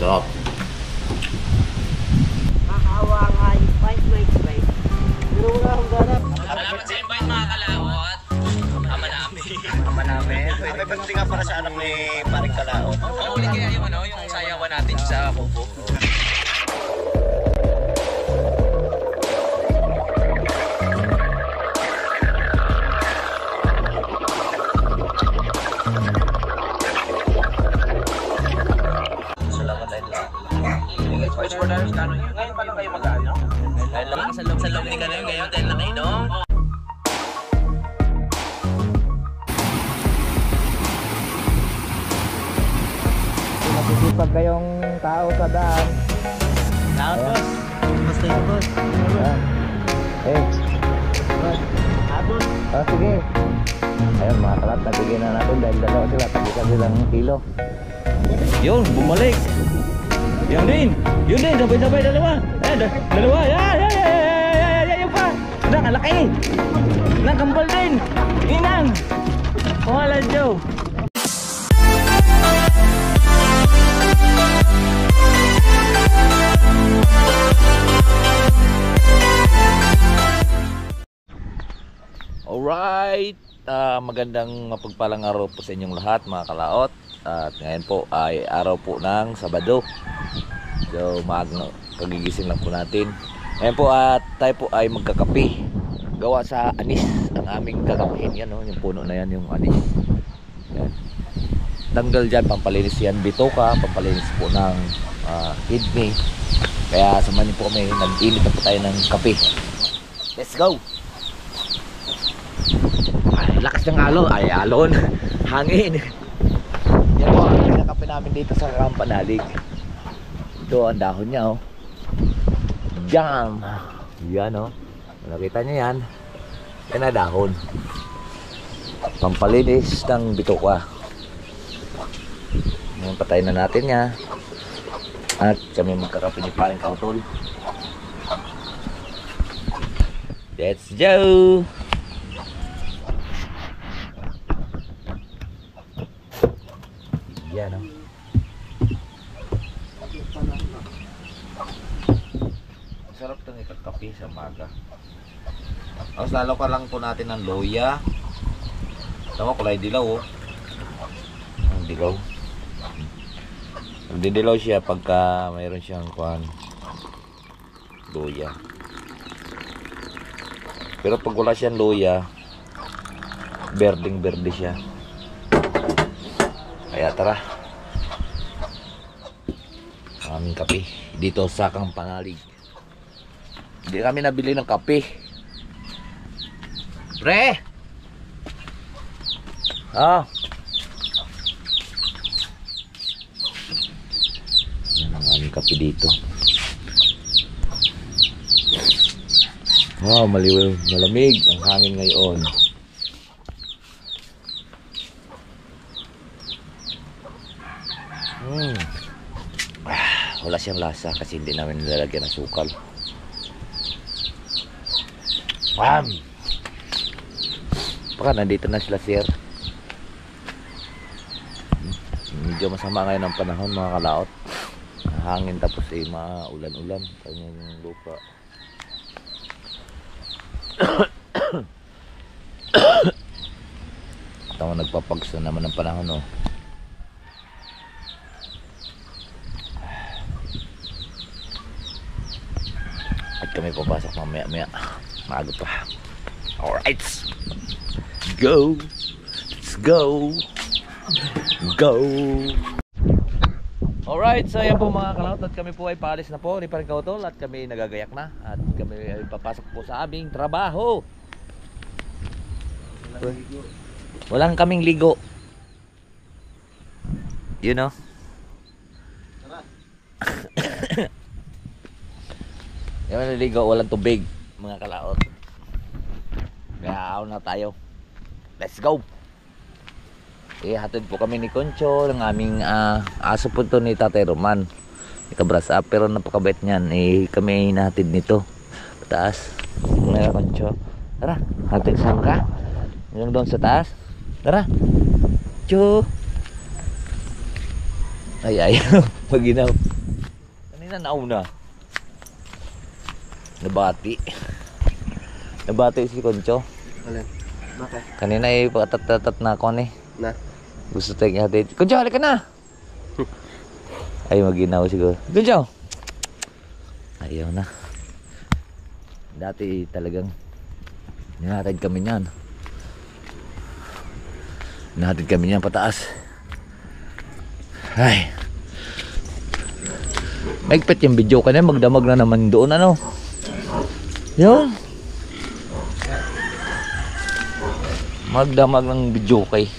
Sarap. Kakawa nga yung fight my fight. Pero wala akong ganap. Salamat sa invite mga kalawot. Ama namin. Ama namin. May birthday nga para sa anak ni Paring Kalaot. Ulit kaya yung yung sayawan natin sa Kubo. Ngayon pa lang kayo mag-ano? Dahil lang sa loob ni Kanoy ngayon dahil nakainom. Masisipag kayong tao sa daan. Tapos, basta yung boss. Eh, Abot. sige. Ayun mga kalat, nabigyan na natin dahil dalawa sila, tagisan silang kilo. Yun, bumalik. Yun din, sabay-sabay dalawa. Dalawa, yun pa. Ang laki. Nakambal din. Inang. Wala, Joe. Alright, magandang mapagpalang araw po sa inyong lahat mga kalaot. At ngayon po ay araw po ng Sabado. So maagang kagigising lang po natin. Ngayon po at tayo po ay magkakape. Gawa sa anis ang aming kakapihin. Yan o, yung puno na yan, yung anis. Yan. Tanggal dyan, pampalinis yan. Bitoka, pampalinis po ng kidney. Kaya samahan niyo po kami, nag-init na po tayo ng kape. Let's go! Ay, lakas ng alon. Ay, alon. Hangin. Yan po ang kinakape namin dito sa Kampanalig. Ito ang dahon niya, oh. Jam. Yan, oh. Nakita niyo yan. Yan na dahon. Pampalinis ng bituka. Ngayon patayin na natin niya. At kami magkakape ni Paring Kautol. Let's go! Yan, oh. Sarap itong ikakape sa maga. Tapos lalo ka lang po natin ng loya. Tama, kulay dilaw, oh. Ang dilaw. Nagdidilaw siya pagka mayroon siyang loya. Pero pag wala siyang loya, berdeng berde siya. Kaya tara, aming kape dito sa Kampanalig. Hindi kami nabili ng kape. Pre! Yan ang aming kape dito. Wow, maliw, malamig ang hangin ngayon. Wala siyang lasa kasi hindi namin nilalagyan ng sukal. Baka nandito na sila, sir. Medyo masama ngayon ang panahon mga kalaot. Hangin tapos maulan-ulan sa yung lupa. Tama, nagpapagsa naman ang panahon, oh. At kami papasok mamaya-maya. Maaga pa. Alright. Go. Let's go. Go. Alright, so yan po mga kalaot. At kami po ay paalis na po ni Paring Kautol. At kami nagagayak na. At kami ay papasok po sa aming trabaho. Walang kaming ligo. You know? Yung naliligo, walang tubig mga kalaot. Kaya aon na tayo. Let's go. Hatid po kami ni Concho ng aming aso po ito ni Tatay Roman. Ikabrasa, pero napakabait niyan. Kami nahatid nito taas. Mga Concho, tara, hatid saan ka? Yung doon sa taas. Tara, Cho. Ay, pag ginaw. Kanina nauna. Nabati. Nabati si Concho. Alin? Bakit? Kanina ay patatat na ako ni. Na? Gusto tayo hatid. Concho, halika na! Ay, maginaw siguro. Concho! Ayaw na. Dati talagang nihatid kami niyan. Nihatid kami niyan pataas. Ay. Maigpit yung video ka na, magdamag na naman doon, ano? Yun. Magdamag ng video kay.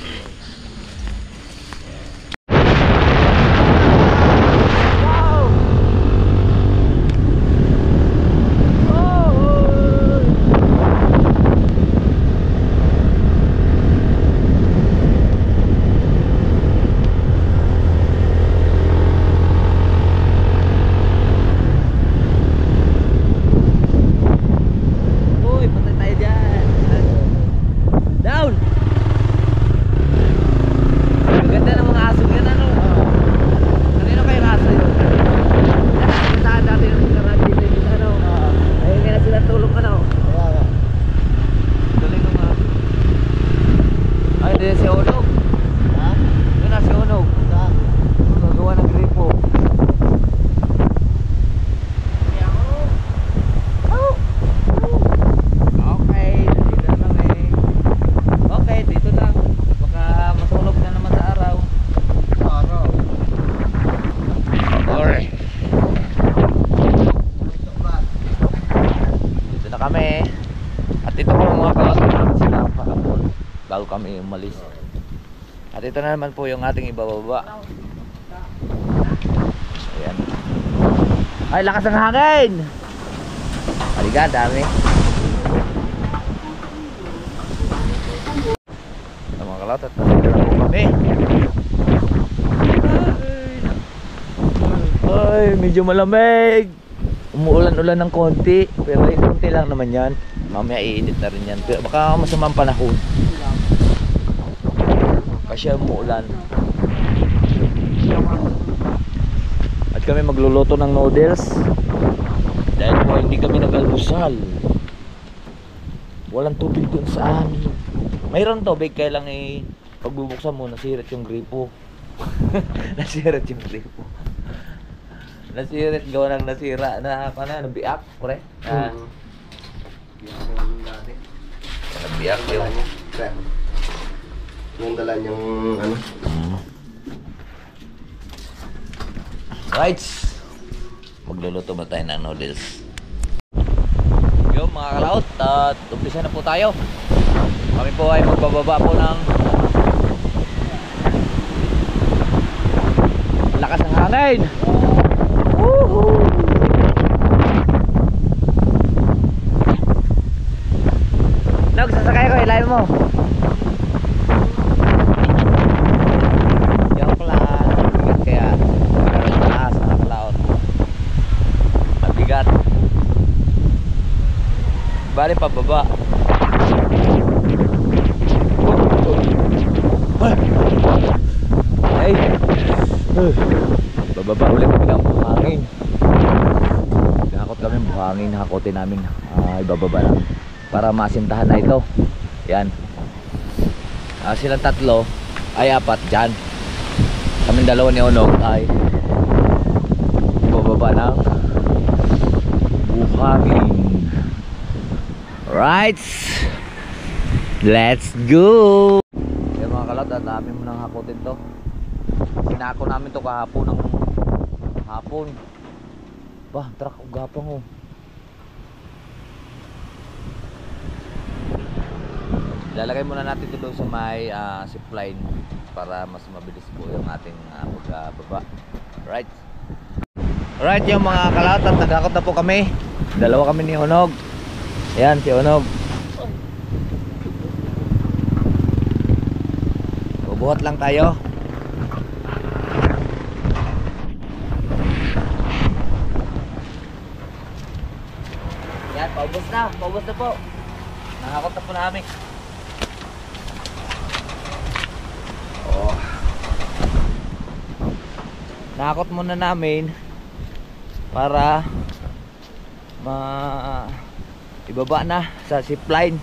Kami at ito po mga kalahatan sinapa bago kami umalis at ito na naman po yung ating ibababa. Ayan. Ay, lakas ng hangin. Aliga, dami mga kalahatan at dito na po kami. Ay, medyo malamig. Umuulan-ulan ng konti, pero ay konti lang naman yan. Mamaya iinit na rin yan, pero baka masamang panahon kasi umuulan. At kami magluluto ng noodles dahil po hindi kami nag-almusal. Walang tubig dun sa amin. Mayroon tubig, kaya lang pagbubuksan mo nasirit yung gripo. Nasirit yung gripo. Nasirit, gawa ng nasira na nabiak, pre. Nabiak yung Yung dala niyang ano? Right. Magluluto ba tayo ng noodles? Yo mga kalaot, at umpisa na po tayo. Kami po ay magbababa po ng lakas ng hangin. Woohoo! Nog, sasakay ko, ilayo mo. Joke lang. Mabigat kaya. Meron taas, nakakalaot. Mabigat. Bali pababa. Ay! Bababa ulit kami ng buhangin. Nakakot kami buhangin, hakotin namin. Ibababa namin para masintahan na ito. Yan. Silang tatlo ay apat dyan. Kaming dalawa ni Onog ay ibababa ng buhangin. Right, let's go. Yan mga kalot, at namin mo nang hakotin to. Sinako namin to kahapon ng hapon. Bah, truck ugapang oh. Lalagay muna natin ito doon sa may zipline para mas mabilis po yung ating pagbaba. Right. Alright, yung mga kalat, at nagakot na po kami. Dalawa kami ni Onog. Ayan, si Onog. Bubuhat lang tayo. Yan, paubos na po. Nakakot na po namin. Nakakot muna namin. para ibaba na sa zipline.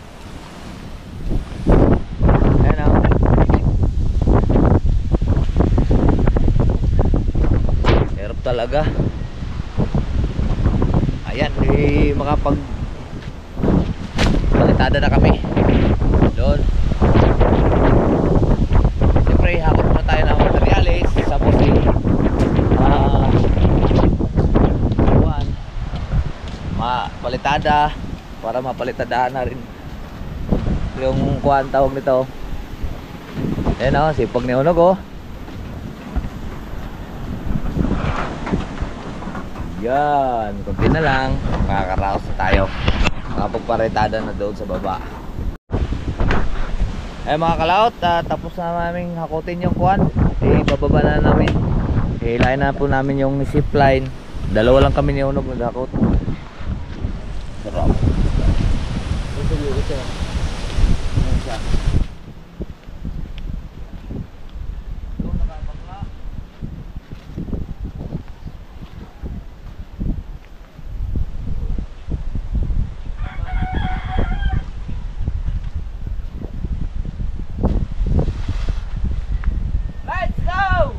Ayan o. Hirap talaga. Ayan, makapag balitada na kami doon. Siyempre hakot na tayo ng materialis sa posting palitada para mapalitadaan na rin yung kuhan tawag nito. Ayan o, sipag ni Unog o. Yan, kunti na lang makakaraos na tayo, makapagpalitada na doon sa baba. Eh mga kalaot, tapos na namin hakutin yung kuhan. Ibababa na namin, hilahin na po namin yung zipline. Dalawa lang kami ni Unog nagakot. Sarap. Let's go!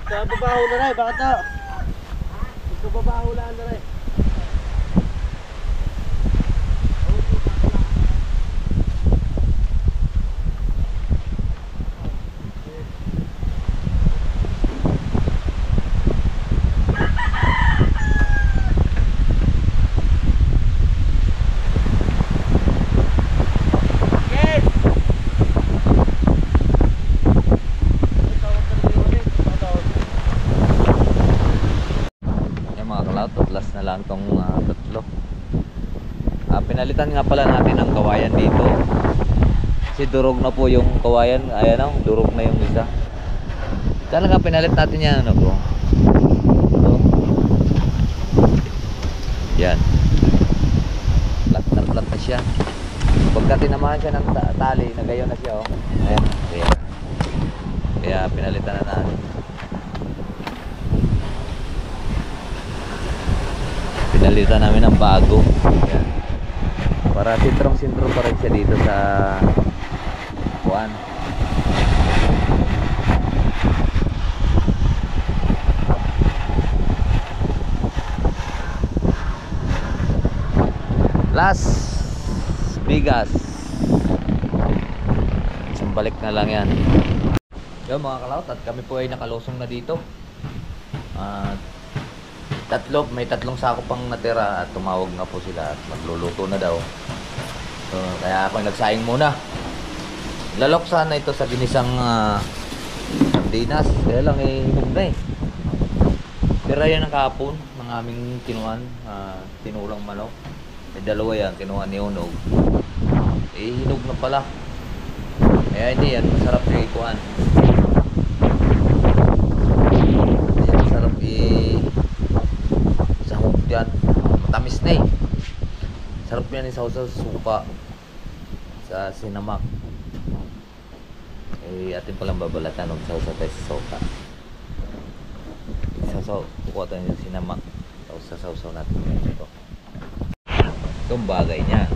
Babaho na rin, bakit to? Ito babaho lang na rin. Last na lang tong tatlo. Pinalitan nga pala natin ang kawayan dito kasi durog na po yung kawayan. Ayan o, durog na yung isa. Talaga pinalit natin yan, ano po. Ito. Yan, flat na siya. Pagka tinamahan siya ng tali, nagayon na siya, oh. Ayan, ayan. Kaya pinalitan na natin. Pinalitan namin ng bago. Yan. Para sintrong-sintro pa rin siya dito sa kuwan. Last bigas. Isang balik na lang yan. Yo mga kalaot, at kami po ay nakalusong na dito. May tatlong sako pang natira at tumawag na po sila at magluluto na daw. So, kaya ako nagsaing muna. Lalok sana ito sa ginisang sardinas. Kaya lang hinog na eh. Tira yan ng kahapon ng aming kinuhan, tinulang manok. May dalawa yan, kinuha ni Unog. Hinog na pala. Kaya hindi yan, masarap yung ikuhan. Masarap sahog yan. Matamis na eh. Sarap yan isaw sa suka, sa sinamak. Atin palang babalatan ng sausa tayo sa suka. Kukuha tayo yung sinamak. Tapos sa sausaw natin ito. Itong bagay niya.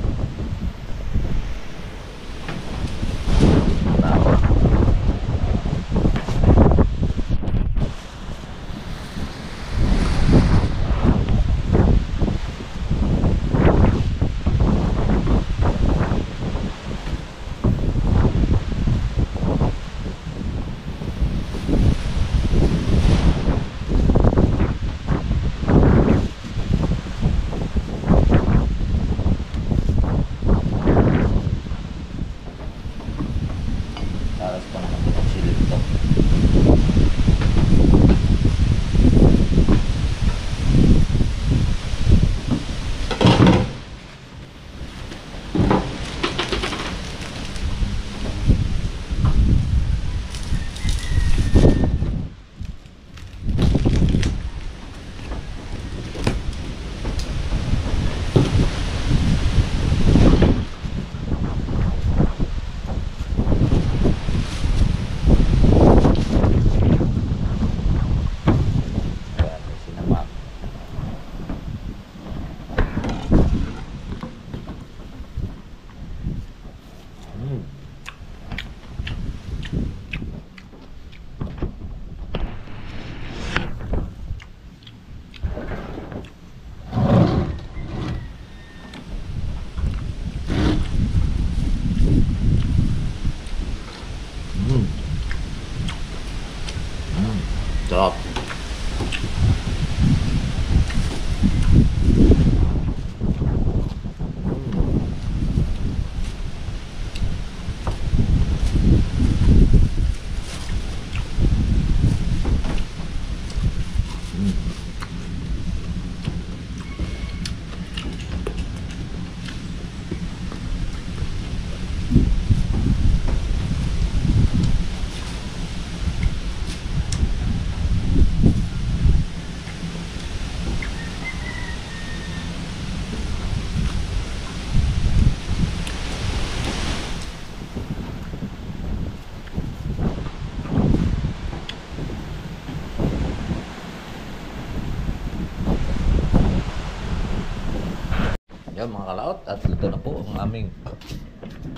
Sarap. Yan mga kalaot, at luto na po ang aming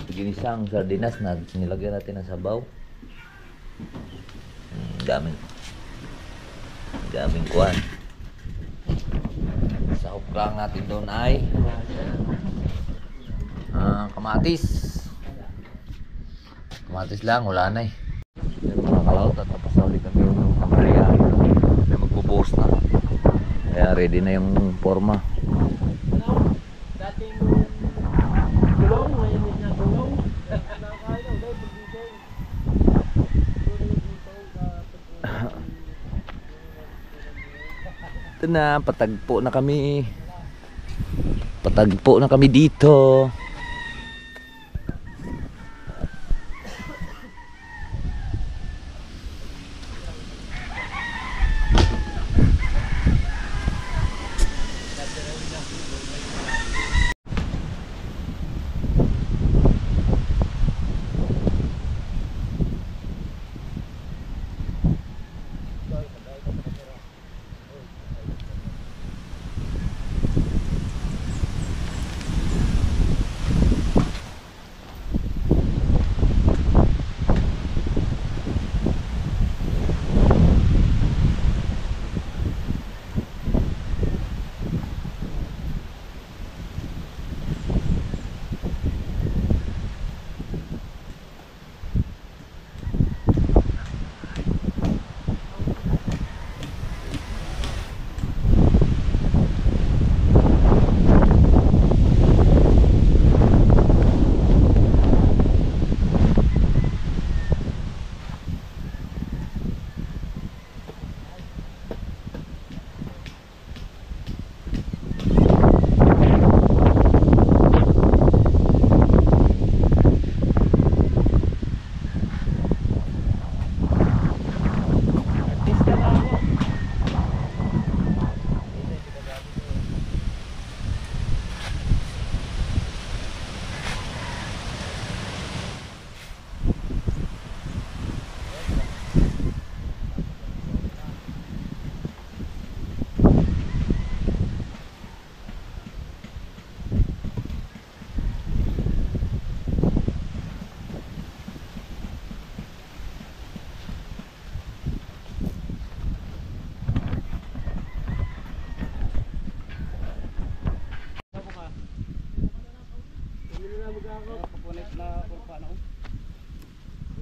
ginisang sardinas na nilagyan natin ng sabaw. Dami. daming kuwan. Sa huklang natin doon ay kamatis. Kamatis lang, wala na eh. Yan mga kalaot, at tapos na ulit kami yung kamariyahan. May magbubuhos na. Kaya ready na yung forma. Dating gulong, ngayon niya gulong. Nakakain daw, pagbigay. Ito na, patagpo na kami. Patagpo na kami dito.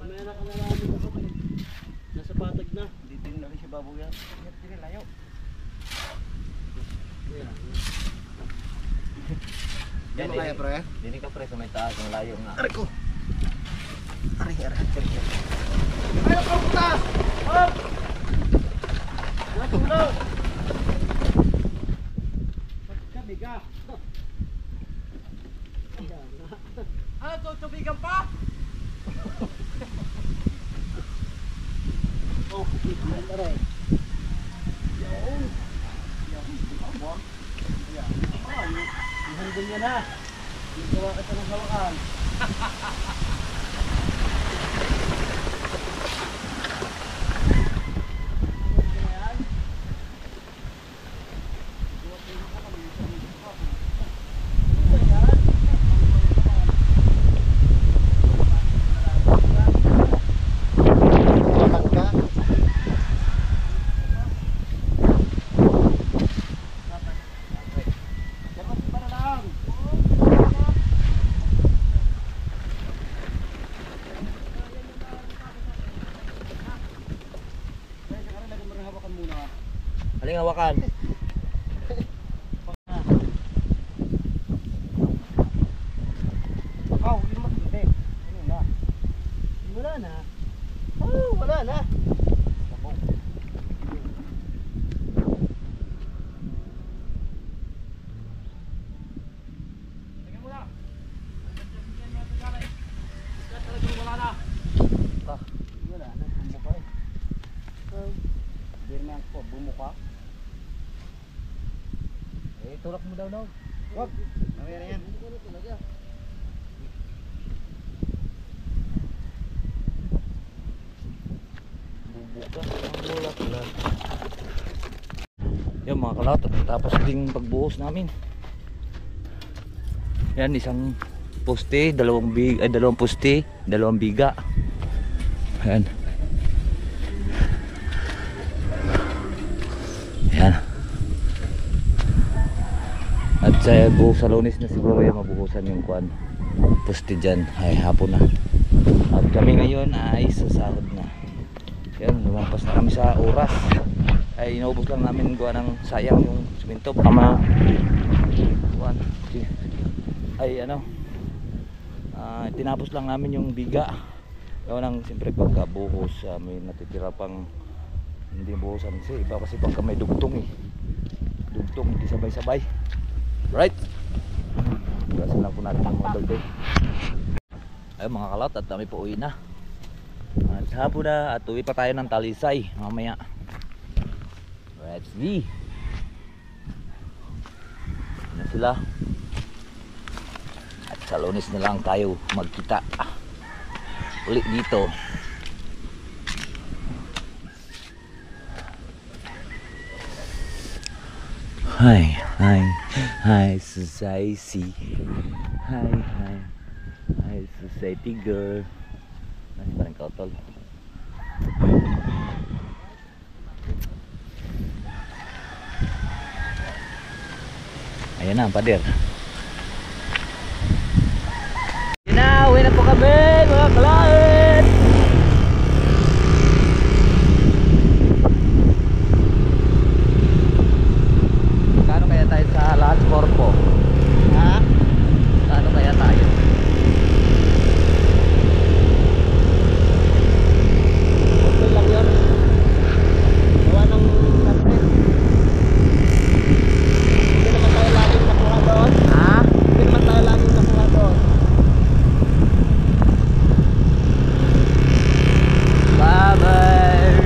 Mamaya na ka na namin ako. Nasa patag na. Dito na rin si Baboy yan. Hindi layo. Yan, Ano kaya, pre? Dini ka pre sa may taas, ang layo nga. Aray ko. Aray. Ay, ako puta! Hop! Natulog! Pagkabiga. Ah, tutubigan pa? Oh, aray. Yun. Ihandol niya na. Gawa ka sa ng hawakan. Haling hawakan. Oh, yun naman hindi. Ano na? Wala na. Oh, wala na. Wala na, bumuka eh. Birman ko, bumuka. Eh, tulak mo daw. Wag. Mamaya na yan. Bumuka na talaga. Bubuka, ang bulak lang. Yan mga kalaot, tapos ding pagbuhos namin. Yan, isang poste, dalawang poste, dalawang biga. Yan. Sa Lunes na siguro yan mabuhusan yung kuan poste dyan. Ay hapon na. At kami ngayon ay sasahod na. Yan, lumampas na kami sa oras. Ay inaubos lang namin gawa ng sayang yung simento. Ama kuan ay ano, tinapos lang namin yung biga. Gawa ng siyempre pagkabuhos may natitira pang hindi buhusan kasi iba kasi pagka may dugtong dugtong hindi sabay-sabay. Right? Kasi lang po natin ang mga balde. Ayun mga kalot, at kami po uwi na. At hapon na at uwi pa tayo ng Talisay mamaya. Let's see. Na sila. At sa Lunes na lang tayo magkita uli dito. Hi society. Hi society girl. Nasi parang kautol. Ayan na, pader. Ayan na, uwi na po kami mga klient. Kano kaya tayo sa Las Corpo? Ha? Kano kaya tayo? Okay lang yun. Gawa ng natin. Hindi naman tayo laging nakuha doon. Ha? Hindi naman tayo laging nakuha doon. Bye-bye.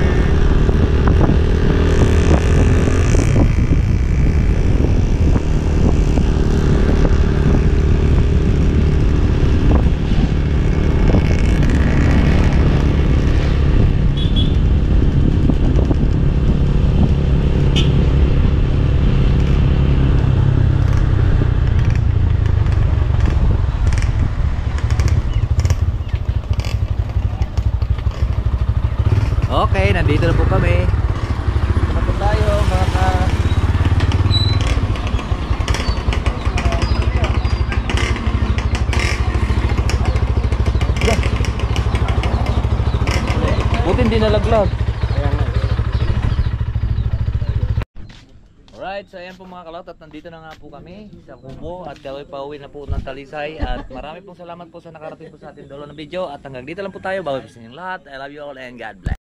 Okay, nandito na po kami. Bago tayo mga ka... Buti hindi nalaglag. Ayan nga. Alright, so ayan po mga kalot, at nandito na nga po kami sa Kubo at kami pauwi na po ng Talisay at marami pong salamat po sa nakarating po sa ating dulo ng video at hanggang dito lang po tayo. Bago po sa inyong lahat. I love you all and God bless.